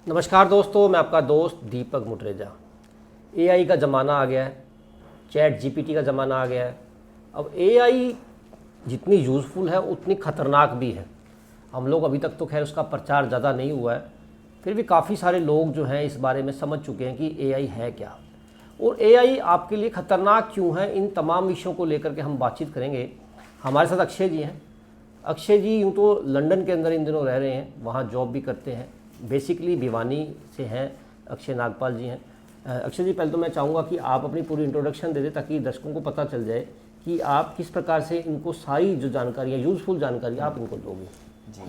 नमस्कार दोस्तों, मैं आपका दोस्त दीपक मुटरेजा। एआई का ज़माना आ गया है, चैट जीपीटी का ज़माना आ गया है। अब एआई जितनी यूज़फुल है उतनी ख़तरनाक भी है। हम लोग अभी तक तो खैर उसका प्रचार ज़्यादा नहीं हुआ है, फिर भी काफ़ी सारे लोग जो हैं इस बारे में समझ चुके हैं कि एआई है क्या और एआई आपके लिए ख़तरनाक क्यों है। इन तमाम विषयों को लेकर के हम बातचीत करेंगे। हमारे साथ अक्षय जी हैं। अक्षय जी यूँ तो लंदन के अंदर इन दिनों रह रहे हैं, वहाँ जॉब भी करते हैं। बेसिकली भिवानी से हैं अक्षय नागपाल जी हैं। अक्षय जी, पहले तो मैं चाहूँगा कि आप अपनी पूरी इंट्रोडक्शन दे दें ताकि दर्शकों को पता चल जाए कि आप किस प्रकार से इनको सारी जो जानकारी है, यूज़फुल जानकारी आप इनको दोगे। जी,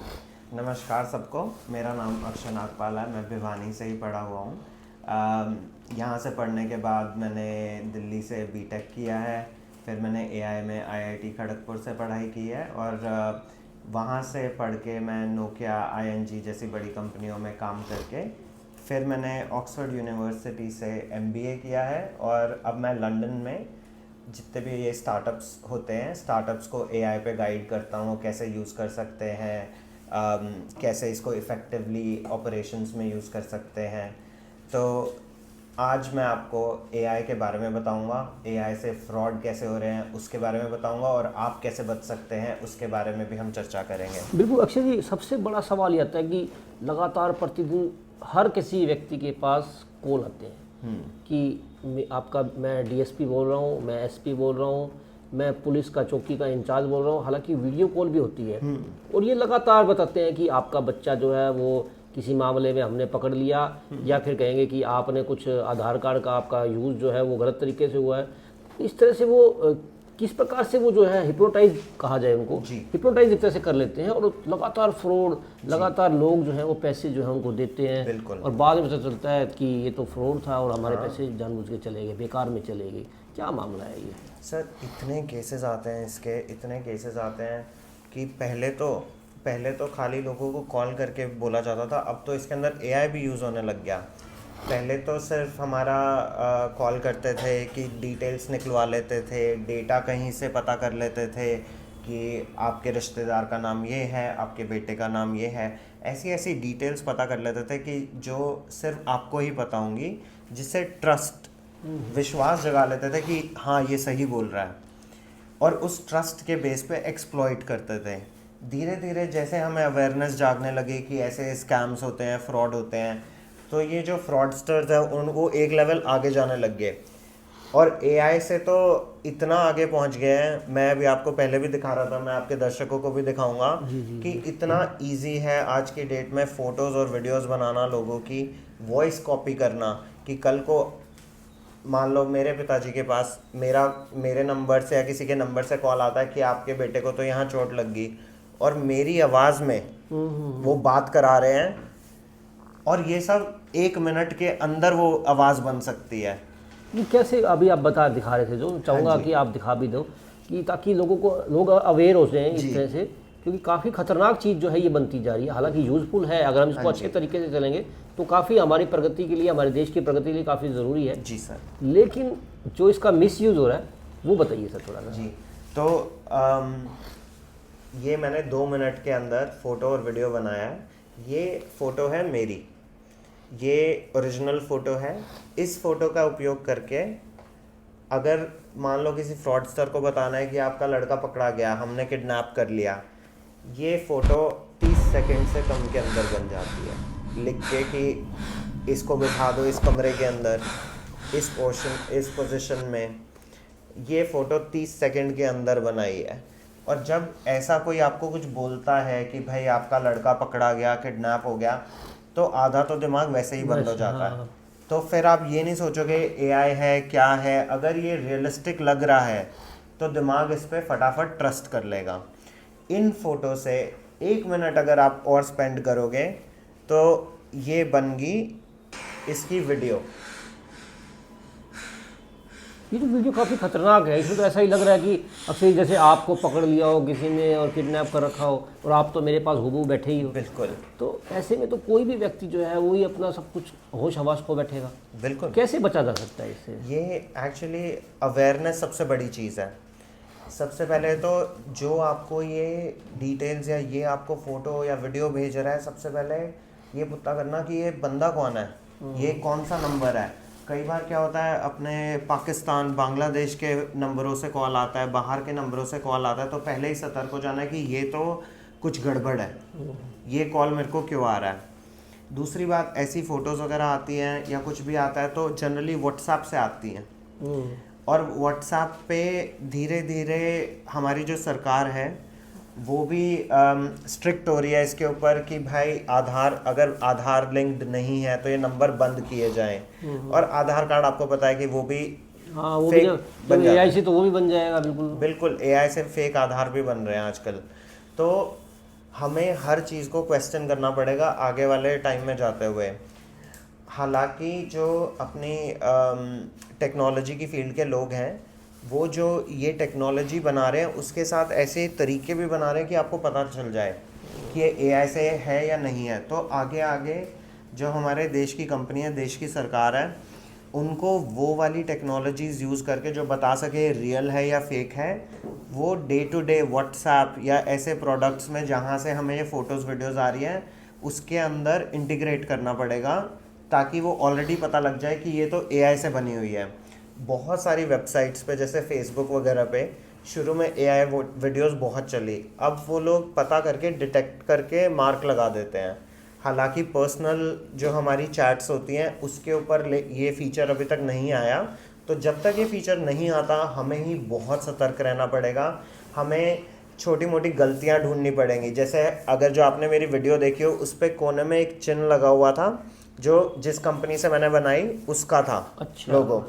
नमस्कार सबको। मेरा नाम अक्षय नागपाल है। मैं भिवानी से ही पढ़ा हुआ हूँ। यहाँ से पढ़ने के बाद मैंने दिल्ली से बीटेक किया है। फिर मैंने एआई में आईआईटी खड़गपुर से पढ़ाई की है और वहाँ से पढ़ के मैं नोकिया आईएनजी जैसी बड़ी कंपनियों में काम करके फिर मैंने ऑक्सफोर्ड यूनिवर्सिटी से एमबीए किया है। और अब मैं लंदन में जितने भी ये स्टार्टअप्स होते हैं, स्टार्टअप्स को एआई पे गाइड करता हूँ, कैसे यूज़ कर सकते हैं, कैसे इसको इफ़ेक्टिवली ऑपरेशंस में यूज़ कर सकते हैं। तो आज मैं आपको एआई के बारे में बताऊंगा, एआई से फ्रॉड कैसे हो रहे हैं उसके बारे में बताऊंगा, और आप कैसे बच सकते हैं उसके बारे में भी हम चर्चा करेंगे। बिल्कुल अक्षय जी, सबसे बड़ा सवाल ये आता है कि लगातार प्रतिदिन हर किसी व्यक्ति के पास कॉल आते हैं कि आपका मैं डीएसपी बोल रहा हूँ, मैं एसपी बोल रहा हूँ, मैं पुलिस का चौकी का इंचार्ज बोल रहा हूँ। हालांकि वीडियो कॉल भी होती है और ये लगातार बताते हैं कि आपका बच्चा जो है वो किसी मामले में हमने पकड़ लिया, या फिर कहेंगे कि आपने कुछ आधार कार्ड का आपका यूज़ जो है वो गलत तरीके से हुआ है। इस तरह से वो किस प्रकार से वो जो है हिप्नोटाइज कहा जाए उनको, हिप्नोटाइज एक तरह से कर लेते हैं और लगातार फ्रॉड, लगातार लोग जो हैं वो पैसे जो है उनको देते हैं और बाद में पता चलता है कि ये तो फ्रॉड था और हमारे पैसे जानबूझ के चले गए, बेकार में चले गए। क्या मामला है ये? सर, इतने केसेस आते हैं, इसके इतने केसेस आते हैं कि पहले तो खाली लोगों को कॉल करके बोला जाता था, अब तो इसके अंदर एआई भी यूज़ होने लग गया। पहले तो सिर्फ हमारा कॉल करते थे कि डिटेल्स निकलवा लेते थे, डेटा कहीं से पता कर लेते थे कि आपके रिश्तेदार का नाम ये है, आपके बेटे का नाम ये है। ऐसी ऐसी डिटेल्स पता कर लेते थे कि जो सिर्फ आपको ही पता होंगी, जिससे ट्रस्ट, विश्वास जगा लेते थे कि हाँ ये सही बोल रहा है, और उस ट्रस्ट के बेस पे एक्सप्लॉइट करते थे। धीरे धीरे जैसे हमें अवेयरनेस जागने लगी कि ऐसे स्कैम्स होते हैं, फ्रॉड होते हैं, तो ये जो फ्रॉडस्टर्स हैं उनको एक लेवल आगे जाने लग गए और एआई से तो इतना आगे पहुंच गए हैं। मैं अभी आपको पहले भी दिखा रहा था, मैं आपके दर्शकों को भी दिखाऊंगा कि इतना इजी है आज की डेट में फ़ोटोज़ और वीडियोस बनाना, लोगों की वॉइस कॉपी करना। कि कल को मान लो मेरे पिताजी के पास मेरे नंबर से या किसी के नंबर से कॉल आता है कि आपके बेटे को तो यहाँ चोट लग गई, और मेरी आवाज़ में वो बात करा रहे हैं, और ये सब 1 मिनट के अंदर वो आवाज़ बन सकती है। ये कैसे अभी आप दिखा रहे थे, जो चाहूँगा कि आप दिखा भी दो कि ताकि लोग अवेयर हो जाएं इस तरह से, क्योंकि काफ़ी खतरनाक चीज़ जो है ये बनती जा रही है। हालांकि यूज़फुल है, अगर हम इसको अच्छे तरीके से चलेंगे तो काफ़ी हमारी प्रगति के लिए, हमारे देश की प्रगति के लिए काफ़ी ज़रूरी है। जी सर। लेकिन जो इसका मिसयूज़ हो रहा है वो बताइए सर थोड़ा सा। जी, तो ये मैंने 2 मिनट के अंदर फ़ोटो और वीडियो बनाया है। ये फ़ोटो है मेरी, ये ओरिजिनल फ़ोटो है। इस फ़ोटो का उपयोग करके अगर मान लो किसी फ्रॉडस्टर को बताना है कि आपका लड़का पकड़ा गया, हमने किडनैप कर लिया, ये फ़ोटो 30 सेकंड से कम के अंदर बन जाती है। लिख के कि इसको बिठा दो इस कमरे के अंदर, इस पोजीशन में। ये फ़ोटो 30 सेकंड के अंदर बनाई है। और जब ऐसा कोई आपको कुछ बोलता है कि भाई आपका लड़का पकड़ा गया, किडनैप हो गया, तो आधा तो दिमाग वैसे ही बंद हो जाता है। तो फिर आप ये नहीं सोचोगे एआई है क्या है। अगर ये रियलिस्टिक लग रहा है तो दिमाग इस पर फटाफट ट्रस्ट कर लेगा। इन फ़ोटो से 1 मिनट अगर आप और स्पेंड करोगे तो ये बन गई इसकी वीडियो। ये तो वीडियो काफ़ी खतरनाक है। इसमें तो ऐसा ही लग रहा है कि अक्सर जैसे आपको पकड़ लिया हो किसी ने और किडनैप कर रखा हो और आप तो मेरे पास हुबहू बैठे ही हो। बिल्कुल। तो ऐसे में तो कोई भी व्यक्ति जो है वही अपना सब कुछ होश हवास खो बैठेगा। बिल्कुल। कैसे बचा जा सकता है इससे? ये एक्चुअली अवेयरनेस सबसे बड़ी चीज़ है। सबसे पहले तो जो आपको ये डिटेल्स या ये आपको फ़ोटो या वीडियो भेज रहा है, सबसे पहले ये पता करना कि ये बंदा कौन है, ये कौन सा नंबर है। कई बार क्या होता है, अपने पाकिस्तान बांग्लादेश के नंबरों से कॉल आता है, बाहर के नंबरों से कॉल आता है, तो पहले ही सतर्क हो जाना है कि ये तो कुछ गड़बड़ है, ये कॉल मेरे को क्यों आ रहा है। दूसरी बात, ऐसी फ़ोटोज़ वगैरह आती हैं या कुछ भी आता है तो जनरली व्हाट्सएप से आती हैं, और व्हाट्सएप पे धीरे धीरे हमारी जो सरकार है वो भी स्ट्रिक्ट हो रही है इसके ऊपर कि भाई आधार, अगर आधार लिंक्ड नहीं है तो ये नंबर बंद किए जाएं। और आधार कार्ड आपको पता है कि वो भी हाँ, वो भी जब AI से तो वो भी बन जाएगा। बिल्कुल बिल्कुल, AI से फेक आधार भी बन रहे हैं आजकल। तो हमें हर चीज़ को क्वेश्चन करना पड़ेगा आगे वाले टाइम में जाते हुए। हालांकि जो अपनी टेक्नोलॉजी की फील्ड के लोग हैं, वो जो ये टेक्नोलॉजी बना रहे हैं उसके साथ ऐसे तरीके भी बना रहे हैं कि आपको पता चल जाए कि ये AI से है या नहीं है। तो आगे आगे जो हमारे देश की कंपनी है, देश की सरकार है, उनको वो वाली टेक्नोलॉजीज़ यूज़ करके जो बता सके रियल है या फेक है, वो डे टू डे व्हाट्सएप या ऐसे प्रोडक्ट्स में जहाँ से हमें ये फ़ोटोज़ वीडियोज़ आ रही हैं उसके अंदर इंटीग्रेट करना पड़ेगा, ताकि वो ऑलरेडी पता लग जाए कि ये तो AI से बनी हुई है। बहुत सारी वेबसाइट्स पे जैसे फेसबुक वगैरह पे शुरू में AI वीडियोस बहुत चली, अब वो लोग पता करके डिटेक्ट करके मार्क लगा देते हैं। हालांकि पर्सनल जो हमारी चैट्स होती हैं उसके ऊपर ये फीचर अभी तक नहीं आया, तो जब तक ये फीचर नहीं आता हमें ही बहुत सतर्क रहना पड़ेगा। हमें छोटी मोटी गलतियां ढूंढनी पड़ेंगी। जैसे अगर जो आपने मेरी वीडियो देखी हो उस पर कोने में एक चिन्ह लगा हुआ था जो जिस कंपनी से मैंने बनाई उसका था। अच्छा। लोगो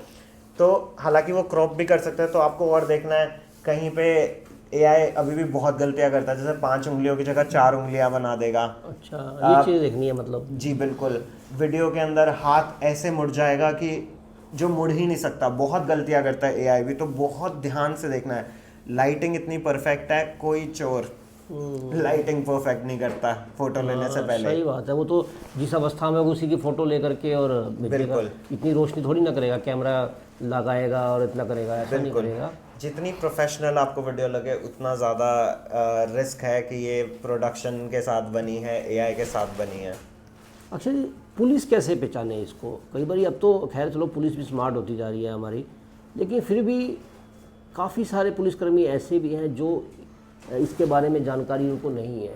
तो हालांकि वो क्रॉप भी कर सकते हैं, तो आपको और देखना है। कहीं पे AI अभी भी बहुत गलतियां करता है, जैसे 5 उंगलियों की जगह 4 उंगलियां बना देगा। अच्छा, ये चीज़ देखनी है मतलब। जी बिल्कुल, वीडियो के अंदर हाथ ऐसे मुड़ जाएगा कि जो मुड़ ही नहीं सकता। बहुत गलतियां करता है AI भी, तो बहुत ध्यान से देखना है। लाइटिंग इतनी परफेक्ट है, कोई चोर लाइटिंग परफेक्ट नहीं करता फोटो लेने से पहले। सही बात है, वो तो जिस अवस्था में उसी की फ़ोटो लेकर के और भेजेगा। बिल्कुल। इतनी रोशनी थोड़ी ना करेगा, कैमरा लगाएगा और इतना करेगा, ऐसा नहीं करेगा। जितनी प्रोफेशनल आपको वीडियो लगे उतना ज़्यादा रिस्क है कि ये प्रोडक्शन के साथ बनी है, AI के साथ बनी है। अच्छा जी, पुलिस कैसे पहचाने इसको? कई बार अब तो खैर चलो पुलिस भी स्मार्ट होती जा रही है हमारी, लेकिन फिर भी काफ़ी सारे पुलिसकर्मी ऐसे भी हैं जो इसके बारे में जानकारी उनको नहीं है,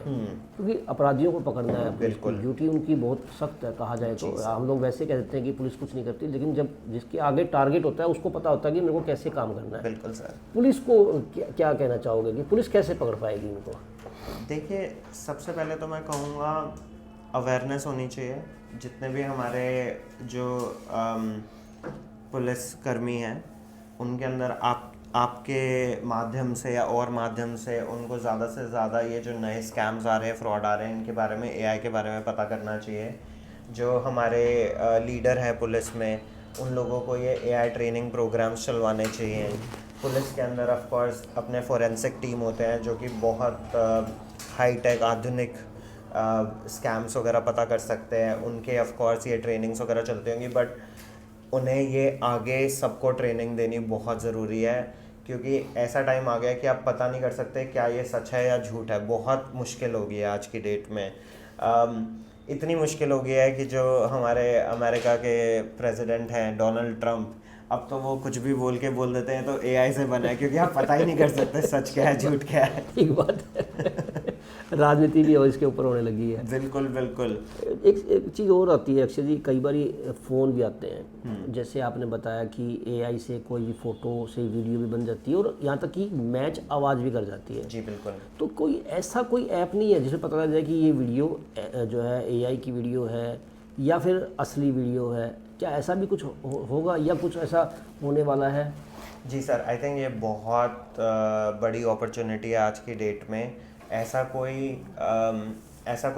क्योंकि अपराधियों को पकड़ना है। बिल्कुल। ड्यूटी उनकी बहुत सख्त है, कहा जाए तो। हम लोग वैसे कह देते हैं कि पुलिस कुछ नहीं करती, लेकिन जब जिसके आगे टारगेट होता है उसको पता होता है कि मेरे को कैसे काम करना है। बिल्कुल सर। पुलिस को क्या कहना चाहोगे कि पुलिस कैसे पकड़ पाएगी इनको? देखिए, सबसे पहले तो मैं कहूँगा अवेयरनेस होनी चाहिए। जितने भी हमारे जो पुलिसकर्मी हैं उनके अंदर आपके माध्यम से या और माध्यम से उनको ज़्यादा से ज़्यादा ये जो नए स्कैम्स आ रहे हैं, फ्रॉड आ रहे हैं, इनके बारे में, AI के बारे में पता करना चाहिए। जो हमारे लीडर हैं पुलिस में, उन लोगों को ये AI ट्रेनिंग प्रोग्राम्स चलवाने चाहिए। पुलिस के अंदर ऑफ कोर्स अपने फोरेंसिक टीम होते हैं जो कि बहुत हाईटेक आधुनिक स्कैम्स वगैरह पता कर सकते हैं। उनके ऑफ कोर्स ये ट्रेनिंग्स वगैरह चलती होंगी, बट उन्हें ये आगे सबको ट्रेनिंग देनी बहुत ज़रूरी है, क्योंकि ऐसा टाइम आ गया कि आप पता नहीं कर सकते क्या ये सच है या झूठ है। बहुत मुश्किल हो गई है आज की डेट में। इतनी मुश्किल हो गई है कि जो हमारे अमेरिका के प्रेसिडेंट हैं डोनाल्ड ट्रंप, अब तो वो कुछ भी बोल देते हैं तो AI से बना है, क्योंकि आप पता ही नहीं कर सकते सच क्या है झूठ क्या है। ठीक बात है। राजनीति भी इसके ऊपर होने लगी है। बिल्कुल बिल्कुल। एक चीज़ और आती है अक्षय जी, कई बार फ़ोन भी आते हैं, जैसे आपने बताया कि AI से कोई भी फ़ोटो से वीडियो भी बन जाती है और यहाँ तक कि मैच आवाज़ भी कर जाती है। जी बिल्कुल। तो कोई ऐसा कोई ऐप नहीं है जिसमें पता लग जाए कि ये वीडियो जो है AI की वीडियो है या फिर असली वीडियो है? क्या ऐसा भी कुछ होगा या कुछ ऐसा होने वाला है? जी सर, आई थिंक ये बहुत बड़ी अपॉर्चुनिटी है आज की डेट में। ऐसा कोई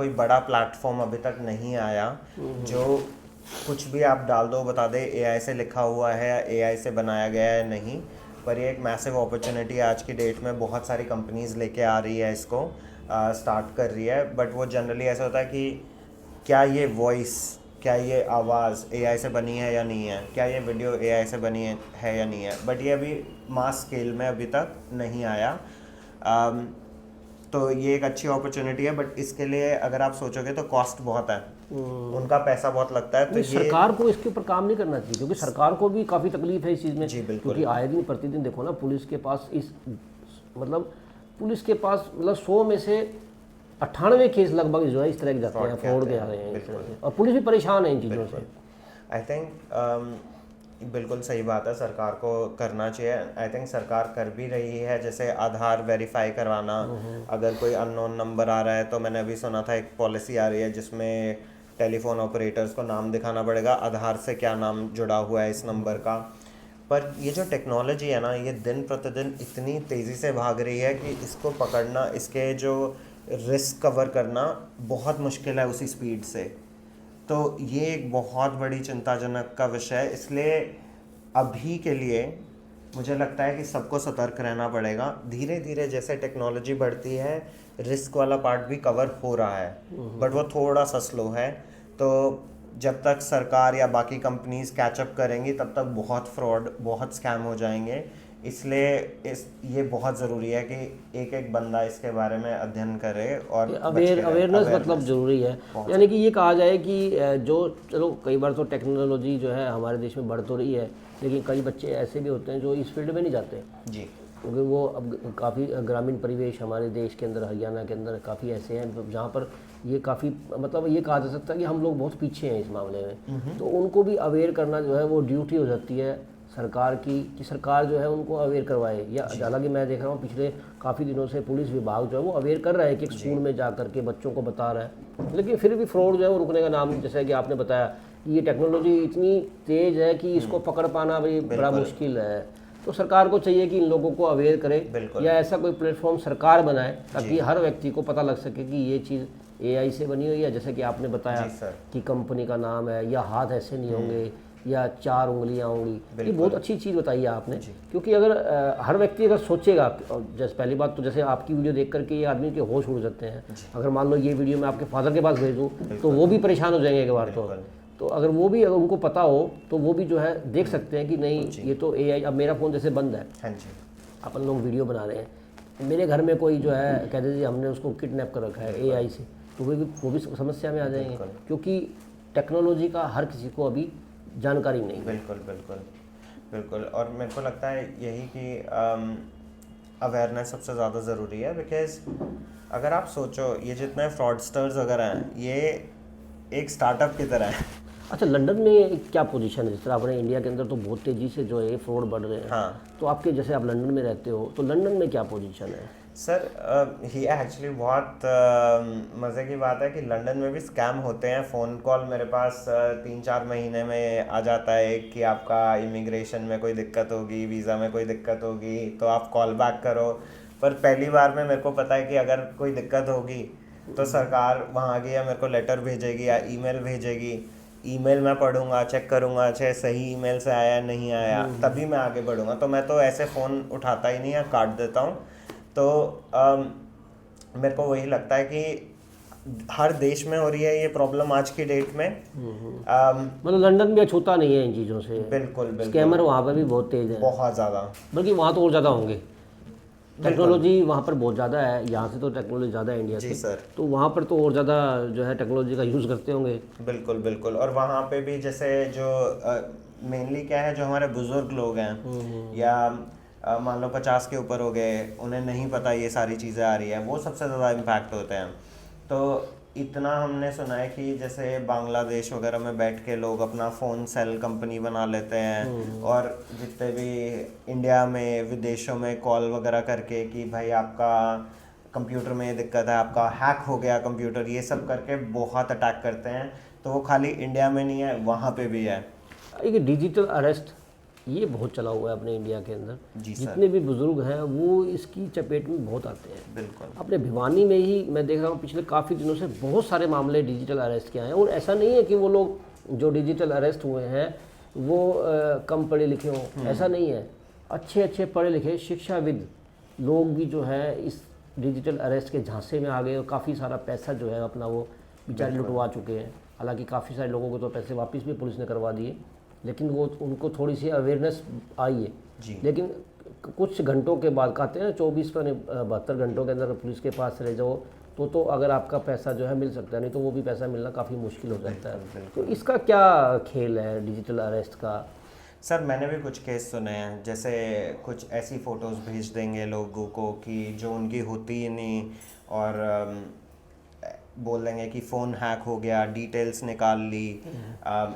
बड़ा प्लेटफॉर्म अभी तक नहीं आया जो कुछ भी आप डाल दो बता दे AI से लिखा हुआ है या AI से बनाया गया है। नहीं, पर ये एक मैसिव अपॉर्चुनिटी है आज की डेट में। बहुत सारी कंपनीज लेके आ रही है इसको, स्टार्ट कर रही है। बट वो जनरली ऐसा होता है कि क्या ये वॉइस, क्या ये आवाज़ AI से बनी है या नहीं है, क्या ये वीडियो AI से बनी है या नहीं है। बट ये अभी मास स्केल में अभी तक नहीं आया। तो ये एक अच्छी अपॉर्चुनिटी है, बट इसके लिए अगर आप सोचोगे तो कॉस्ट बहुत है। उनका पैसा बहुत लगता है। तो नहीं, ये सरकार को इसके ऊपर काम नहीं करना चाहिए, क्योंकि सरकार को भी काफ़ी तकलीफ है इस चीज़ में। जी, बिल्कुल। क्योंकि आए दिन प्रतिदिन देखो ना, पुलिस के पास पुलिस के पास 100 में से 98 केस लगभग जो है इस तरह के जाते हैं, फ्रॉड के आ रहे हैं इस तरह से, और पुलिस भी परेशान है इन चीज़ों से। आई थिंक बिल्कुल सही बात है, सरकार को करना चाहिए। आई थिंक सरकार कर भी रही है, जैसे आधार वेरीफाई करवाना, अगर कोई अननोन नंबर आ रहा है तो मैंने अभी सुना था एक पॉलिसी आ रही है जिसमें टेलीफोन ऑपरेटर्स को नाम दिखाना पड़ेगा, आधार से क्या नाम जुड़ा हुआ है इस नंबर का। पर ये जो टेक्नोलॉजी है ना, ये दिन प्रतिदिन इतनी तेज़ी से भाग रही है कि इसको पकड़ना, इसके जो रिस्क कवर करना बहुत मुश्किल है उसी स्पीड से। तो ये एक बहुत बड़ी चिंताजनक का विषय है, इसलिए अभी के लिए मुझे लगता है कि सबको सतर्क रहना पड़ेगा। धीरे धीरे जैसे टेक्नोलॉजी बढ़ती है, रिस्क वाला पार्ट भी कवर हो रहा है, बट वो थोड़ा सा स्लो है। तो जब तक सरकार या बाकी कंपनीज कैचअप करेंगी तब तक बहुत फ्रॉड, बहुत स्कैम हो जाएंगे। इसलिए ये बहुत ज़रूरी है कि एक एक बंदा इसके बारे में अध्ययन करे और अवेयरनेस मतलब ज़रूरी है। यानी कि ये कहा जाए कि जो, चलो कई बार तो टेक्नोलॉजी जो है हमारे देश में बढ़ तो रही है, लेकिन कई बच्चे ऐसे भी होते हैं जो इस फील्ड में नहीं जाते जी, क्योंकि वो अब काफ़ी ग्रामीण परिवेश हमारे देश के अंदर, हरियाणा के अंदर काफ़ी ऐसे हैं जहाँ पर ये काफ़ी, मतलब ये कहा जा सकता है कि हम लोग बहुत पीछे हैं इस मामले में। तो उनको भी अवेयर करना जो है वो ड्यूटी हो जाती है सरकार की, कि सरकार जो है उनको अवेयर करवाए। या हालांकि मैं देख रहा हूँ पिछले काफ़ी दिनों से पुलिस विभाग जो है वो अवेयर कर रहा है कि स्कूल में जा करके बच्चों को बता रहा है, लेकिन फिर भी फ्रॉड जो है वो रुकने का नाम, जैसा कि आपने बताया कि ये टेक्नोलॉजी इतनी तेज़ है कि इसको पकड़ पाना भी बड़ा मुश्किल है। तो सरकार को चाहिए कि इन लोगों को अवेयर करे, या ऐसा कोई प्लेटफॉर्म सरकार बनाए ताकि हर व्यक्ति को पता लग सके कि ये चीज़ AI से बनी हुई है। जैसे कि आपने बताया कि कंपनी का नाम है, या हाथ ऐसे नहीं होंगे, या 4 उंगलियां होंगी। ये बहुत अच्छी चीज़ बताई है आपने, क्योंकि अगर हर व्यक्ति अगर सोचेगा, जैसे पहली बात तो जैसे आपकी वीडियो देख करके ये आदमी के होश उड़ जाते हैं। अगर मान लो ये वीडियो मैं आपके फादर के पास भेजूँ तो वो भी परेशान हो जाएंगे एक बार। तो अगर वो भी, अगर उनको पता हो तो वो भी जो है देख सकते हैं कि नहीं ये तो AI। अब मेरा फ़ोन जैसे बंद है, अपन लोग वीडियो बना रहे हैं, मेरे घर में कोई जो है कह दीजिए हमने उसको किडनैप कर रखा है AI से, तो वो भी समस्या में आ जाएंगे, क्योंकि टेक्नोलॉजी का हर किसी को अभी जानकारी नहीं है। बिल्कुल बिल्कुल बिल्कुल। और मेरे को लगता है यही कि अवेयरनेस सबसे ज़्यादा ज़रूरी है, बिकॉज अगर आप सोचो ये जितने फ्रॉडस्टर्स वगैरह हैं ये एक स्टार्टअप की तरह है। अच्छा, लंदन में क्या पोजीशन है? जिस तरह अपने इंडिया के अंदर तो बहुत तेज़ी से जो है फ्रॉड बढ़ रहे हैं। हाँ, तो आपके जैसे आप लंदन में रहते हो, तो लंदन में क्या पोजीशन है? सर ये एक्चुअली बहुत मज़े की बात है कि लंदन में भी स्कैम होते हैं। फ़ोन कॉल मेरे पास 3-4 महीने में आ जाता है कि आपका इमिग्रेशन में कोई दिक्कत होगी, वीज़ा में कोई दिक्कत होगी, तो आप कॉल बैक करो। पर पहली बार में मेरे को पता है कि अगर कोई दिक्कत होगी तो सरकार वहाँ की या मेरे को लेटर भेजेगी या ईमेल भेजेगी। ईमेल मैं पढ़ूंगा, चेक करूंगा, अच्छा सही ईमेल से आया नहीं आया, तभी मैं आगे बढ़ूंगा। तो मैं तो ऐसे फ़ोन उठाता ही नहीं है, काट देता हूँ। तो मेरे को वही लगता है कि हर देश में हो रही है ये प्रॉब्लम आज की डेट में। मतलब लंदन भी अछूता नहीं है इन चीज़ों से। बिल्कुल बिल्कुल। स्कैमर वहाँ पर भी बहुत तेज़ है, बहुत ज़्यादा, बल्कि वहाँ तो और ज़्यादा होंगे। टेक्नोलॉजी वहाँ पर बहुत ज़्यादा है, यहाँ से तो टेक्नोलॉजी ज़्यादा है इंडिया से। जी सर। तो वहाँ पर तो और ज़्यादा जो है टेक्नोलॉजी का यूज़ करते होंगे। बिल्कुल बिल्कुल। और वहाँ पे भी जैसे जो मेनली क्या है, जो हमारे बुजुर्ग लोग हैं या मान लो 50 के ऊपर हो गए, उन्हें नहीं पता ये सारी चीज़ें आ रही है, वो सबसे ज़्यादा इम्पैक्ट होते हैं। तो इतना हमने सुना है कि जैसे बांग्लादेश वगैरह में बैठ के लोग अपना फ़ोन सेल कंपनी बना लेते हैं, और जितने भी इंडिया में विदेशों में कॉल वगैरह करके कि भाई आपका कंप्यूटर में ये दिक्कत है, आपका हैक हो गया कंप्यूटर, ये सब करके बहुत अटैक करते हैं। तो वो खाली इंडिया में नहीं है, वहाँ पे भी है। एक डिजिटल अरेस्ट ये बहुत चला हुआ है अपने इंडिया के अंदर। जी सर। जितने भी बुजुर्ग हैं वो इसकी चपेट में बहुत आते हैं। बिल्कुल। अपने भिवानी में ही मैं देख रहा हूँ पिछले काफ़ी दिनों से बहुत सारे मामले डिजिटल अरेस्ट के आए हैं। और ऐसा नहीं है कि वो लोग जो डिजिटल अरेस्ट हुए हैं वो कम पढ़े लिखे हों, ऐसा नहीं है। अच्छे अच्छे पढ़े लिखे शिक्षाविद लोग भी जो है इस डिजिटल अरेस्ट के झांसे में आ गए, और काफ़ी सारा पैसा जो है अपना वो बेचारे लुटवा चुके हैं। हालांकि काफ़ी सारे लोगों को तो पैसे वापस भी पुलिस ने करवा दिए, लेकिन वो उनको थोड़ी सी अवेयरनेस आई है जी। लेकिन कुछ घंटों के बाद कहते हैं 24 से 72 घंटों के अंदर पुलिस के पास चले जाओ तो अगर आपका पैसा जो है मिल सकता है, नहीं तो वो भी पैसा मिलना काफ़ी मुश्किल हो जाता है। तो इसका क्या खेल है डिजिटल अरेस्ट का? सर मैंने भी कुछ केस सुने हैं, जैसे कुछ ऐसी फ़ोटोज़ भेज देंगे लोगों को कि जो उनकी होती ही नहीं, और बोल देंगे कि फ़ोन हैक हो गया, डिटेल्स निकाल ली,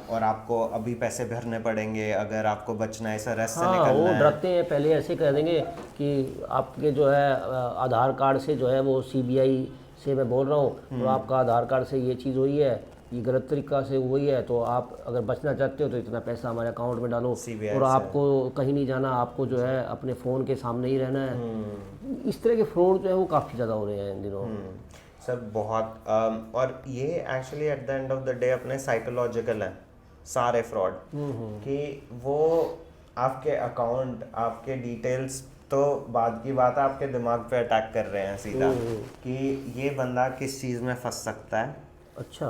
और आपको अभी पैसे भरने पड़ेंगे अगर आपको बचना है इस अरेस्ट से हाँ, निकलना वो है। डरते हैं, पहले ऐसे कह देंगे कि आपके जो है आधार कार्ड से जो है वो सीबीआई से मैं बोल रहा हूँ, तो आपका आधार कार्ड से ये चीज़ हुई है, ये गलत तरीका से हुई है, तो आप अगर बचना चाहते हो तो इतना पैसा हमारे अकाउंट में डालो, CBI और से। आपको कहीं नहीं जाना, आपको जो है अपने फ़ोन के सामने ही रहना है। इस तरह के फ्रॉड जो है वो काफ़ी ज़्यादा हो रहे हैं इन दिनों। सर बहुत और ये actually at the end of the day अपने साइकोलॉजिकल है सारे फ्रॉड, कि वो आपके अकाउंट, आपके डिटेल्स तो बाद की बात है, आपके दिमाग पे अटैक कर रहे हैं सीधा, कि ये बंदा किस चीज़ में फंस सकता है। अच्छा।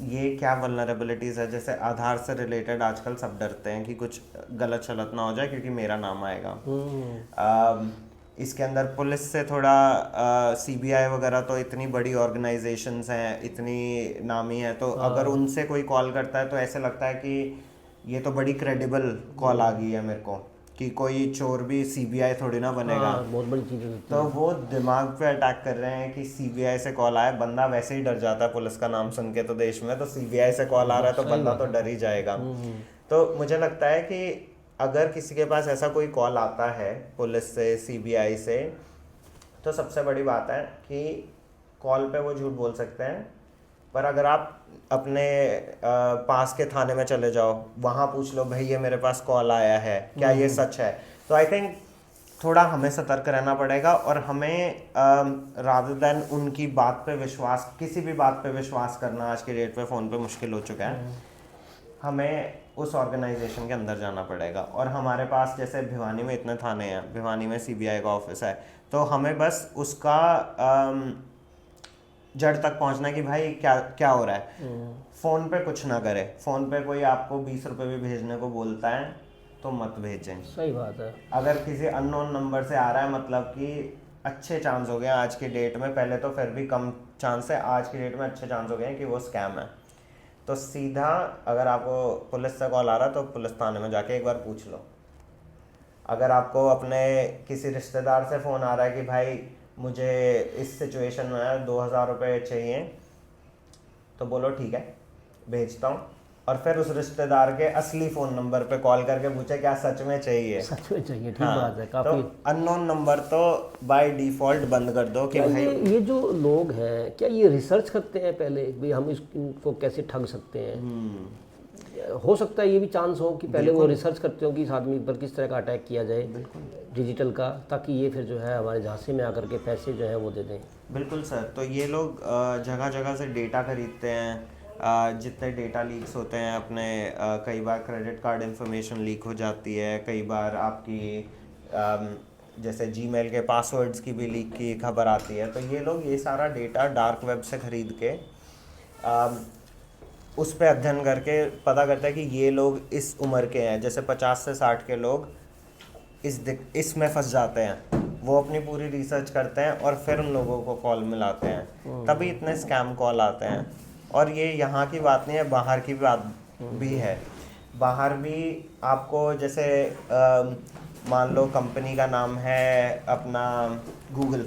ये क्या वल्नरेबिलिटीज़ है, जैसे आधार से रिलेटेड आजकल सब डरते हैं कि कुछ गलत शलत ना हो जाए क्योंकि मेरा नाम आएगा। इसके अंदर पुलिस से थोड़ा सीबीआई वगैरह तो इतनी बड़ी ऑर्गेनाइजेशंस हैं, इतनी नामी है, तो अगर उनसे कोई कॉल करता है तो ऐसे लगता है कि ये तो बड़ी क्रेडिबल कॉल आ गई है मेरे को, कि कोई चोर भी सीबीआई थोड़ी ना बनेगा। हाँ, बहुत बड़ी चीज़ है। तो वो दिमाग पे अटैक कर रहे हैं कि सीबीआई से कॉल आया, बंदा वैसे ही डर जाता है पुलिस का नाम सुन के, तो देश में तो सीबीआई से कॉल आ रहा है तो बंदा तो डर ही जाएगा। तो मुझे लगता है कि अगर किसी के पास ऐसा कोई कॉल आता है पुलिस से, सीबीआई से, तो सबसे बड़ी बात है कि कॉल पे वो झूठ बोल सकते हैं, पर अगर आप अपने पास के थाने में चले जाओ, वहाँ पूछ लो भाई ये मेरे पास कॉल आया है, क्या ये सच है, तो आई थिंक थोड़ा हमें सतर्क रहना पड़ेगा, और हमें रादर देन उनकी बात पे विश्वास, किसी भी बात पे विश्वास करना आज के डेट पे फ़ोन पे मुश्किल हो चुका है। हमें उस ऑर्गेनाइजेशन के अंदर जाना पड़ेगा, और हमारे पास जैसे भिवानी में इतने थाने हैं, भिवानी में सीबीआई का ऑफिस है, तो हमें बस उसका जड़ तक पहुंचना है कि भाई क्या क्या हो रहा है। फ़ोन पे कुछ ना करे, फ़ोन पे कोई आपको 20 रुपये भी भेजने को बोलता है तो मत भेजें। सही बात है। अगर किसी अननोन नंबर से आ रहा है, मतलब कि अच्छे चांस हो गए आज की डेट में, पहले तो फिर भी कम चांस है, आज की डेट में अच्छे चांस हो गए हैं कि वो स्कैम है। तो सीधा अगर आपको पुलिस से कॉल आ रहा है तो पुलिस थाने में जाके एक बार पूछ लो। अगर आपको अपने किसी रिश्तेदार से फ़ोन आ रहा है कि भाई मुझे इस सिचुएशन में 2000 रुपये चाहिए, तो बोलो ठीक है भेजता हूँ, और फिर उस रिश्तेदार के असली फ़ोन नंबर पे कॉल करके पूछे क्या सच में चाहिए। सच में चाहिए, ठीक हाँ, बात है। तो काफ़ी अननोन नंबर तो बाय डिफ़ॉल्ट बंद कर दो कि क्या भाई। ये जो लोग हैं, क्या ये रिसर्च करते हैं पहले भी हम इनको कैसे ठग सकते हैं? हो सकता है ये भी चांस हो कि पहले वो रिसर्च करते हो कि इस आदमी पर किस तरह का अटैक किया जाए डिजिटल का, ताकि ये फिर जो है हमारे झांसे में आकर के पैसे जो है वो दे दें। बिल्कुल सर, तो ये लोग जगह जगह से डेटा खरीदते हैं, जितने डेटा लीक्स होते हैं अपने, कई बार क्रेडिट कार्ड इन्फॉर्मेशन लीक हो जाती है, कई बार आपकी जैसे जीमेल के पासवर्ड्स की भी लीक की खबर आती है। तो ये लोग ये सारा डेटा डार्क वेब से ख़रीद के उस पर अध्ययन करके पता करता है कि ये लोग इस उम्र के हैं, जैसे 50 से 60 के लोग इसमें फंस जाते हैं। वो अपनी पूरी रिसर्च करते हैं और फिर उन लोगों को कॉल मिलाते हैं, तभी इतने स्कैम कॉल आते हैं। और ये यहाँ की बात नहीं है, बाहर की बात भी है। बाहर भी आपको जैसे मान लो कंपनी का नाम है अपना गूगल,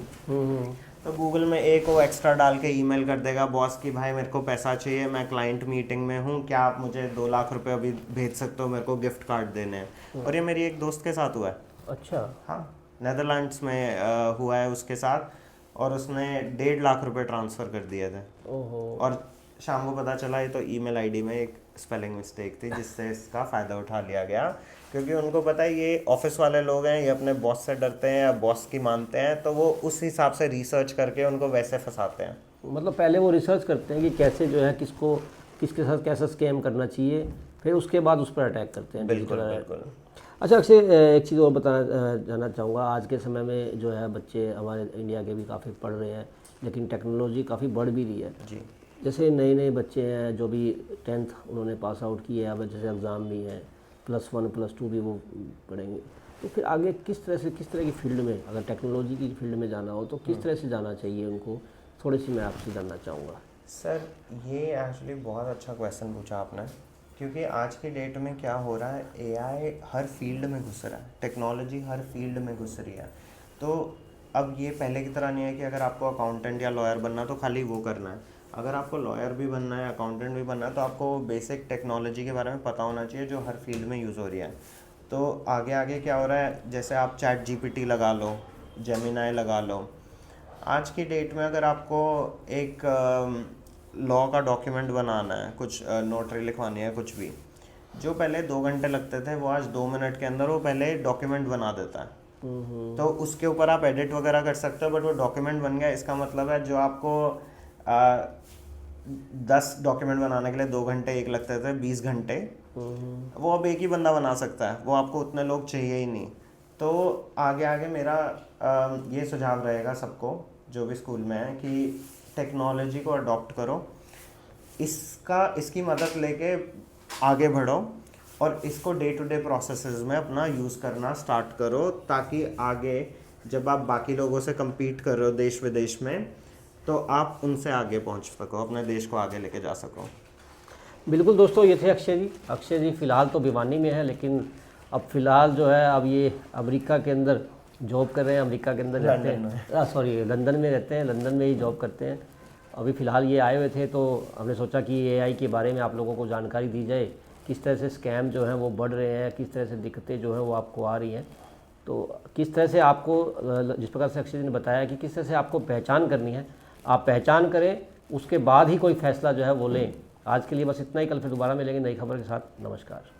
तो गूगल में एक वो एक्स्ट्रा डाल के ईमेल कर देगा बॉस की भाई मेरे को पैसा चाहिए, मैं क्लाइंट मीटिंग में हूँ, क्या आप मुझे 2 लाख रुपए अभी भेज सकते हो, मेरे को गिफ्ट कार्ड देने हैं। और ये मेरी एक दोस्त के साथ हुआ है। अच्छा। हाँ, नेदरलैंड्स में हुआ है उसके साथ, और उसने 1.5 लाख रुपए ट्रांसफ़र कर दिए थे। ओहो। और शाम को पता चला ये तो ईमेल आईडी में एक स्पेलिंग मिस्टेक थी, जिससे इसका फ़ायदा उठा लिया गया, क्योंकि उनको पता है ये ऑफिस वाले लोग हैं, ये अपने बॉस से डरते हैं या बॉस की मानते हैं, तो वो उस हिसाब से रिसर्च करके उनको वैसे फंसाते हैं। मतलब पहले वो रिसर्च करते हैं कि कैसे जो है किसको किसके साथ कैसा स्कैम करना चाहिए, फिर उसके बाद उस पर अटैक करते हैं। बिल्कुल बिल्कुल। अच्छा अक्षय, एक चीज़ और बताना जानना चाहूँगा। आज के समय में जो है बच्चे हमारे इंडिया के भी काफ़ी पढ़ रहे हैं, लेकिन टेक्नोलॉजी काफ़ी बढ़ भी रही है जी। जैसे नए नए बच्चे हैं जो भी 10th उन्होंने पास आउट किए, अब जैसे एग्ज़ाम भी हैं, +1 +2 भी वो पढ़ेंगे, तो फिर आगे किस तरह की फील्ड में, अगर टेक्नोलॉजी की फील्ड में जाना हो तो किस तरह से जाना चाहिए उनको, थोड़ी सी मैं आपसे जानना चाहूँगा। सर ये एक्चुअली बहुत अच्छा क्वेश्चन पूछा आपने, क्योंकि आज की डेट में क्या हो रहा है, एआई हर फील्ड में घुस रहा है, टेक्नोलॉजी हर फील्ड में घुस रही है। तो अब ये पहले की तरह नहीं है कि अगर आपको अकाउंटेंट या लॉयर बनना है तो खाली वो करना है। अगर आपको लॉयर भी बनना है, अकाउंटेंट भी बनना है, तो आपको बेसिक टेक्नोलॉजी के बारे में पता होना चाहिए जो हर फील्ड में यूज़ हो रही है। तो आगे आगे क्या हो रहा है, जैसे आप चैट जीपीटी लगा लो, जेमिनाई लगा लो। आज की डेट में अगर आपको एक लॉ का डॉक्यूमेंट बनाना है, कुछ नोटरी लिखवानी है, कुछ भी, जो पहले 2 घंटे लगते थे वो आज 2 मिनट के अंदर वो पहले डॉक्यूमेंट बना देता है। तो उसके ऊपर आप एडिट वगैरह कर सकते हो, बट वो डॉक्यूमेंट बन गया। इसका मतलब है जो आपको 10 डॉक्यूमेंट बनाने के लिए 2 घंटे एक लगते थे, 20 घंटे, वो अब एक ही बंदा बना सकता है, वो आपको उतने लोग चाहिए ही नहीं। तो आगे आगे मेरा ये सुझाव रहेगा सबको जो भी स्कूल में है कि टेक्नोलॉजी को अडॉप्ट करो, इसकी मदद लेके आगे बढ़ो और इसको डे टू डे प्रोसेसेस में अपना यूज़ करना स्टार्ट करो, ताकि आगे जब आप बाकी लोगों से compete कर रहे हो देश विदेश में, तो आप उनसे आगे पहुंच सको, अपने देश को आगे लेके जा सको। बिल्कुल दोस्तों, ये थे अक्षय जी फ़िलहाल तो भिवानी में है, लेकिन अब फ़िलहाल जो है अब ये अमेरिका के अंदर जॉब कर रहे हैं, अमेरिका के अंदर रहते हैं, सॉरी लंदन में रहते हैं, लंदन में ही जॉब करते हैं। अभी फ़िलहाल ये आए हुए थे तो हमने सोचा कि एआई के बारे में आप लोगों को जानकारी दी जाए, किस तरह से स्कैम जो हैं वो बढ़ रहे हैं, किस तरह से दिक्कतें जो हैं वो आपको आ रही हैं, तो किस तरह से आपको, जिस प्रकार से अक्षय जी ने बताया कि किस तरह से आपको पहचान करनी है, आप पहचान करें, उसके बाद ही कोई फ़ैसला जो है वो लें। आज के लिए बस इतना ही, कल फिर दोबारा मिलेंगे नई खबर के साथ। नमस्कार।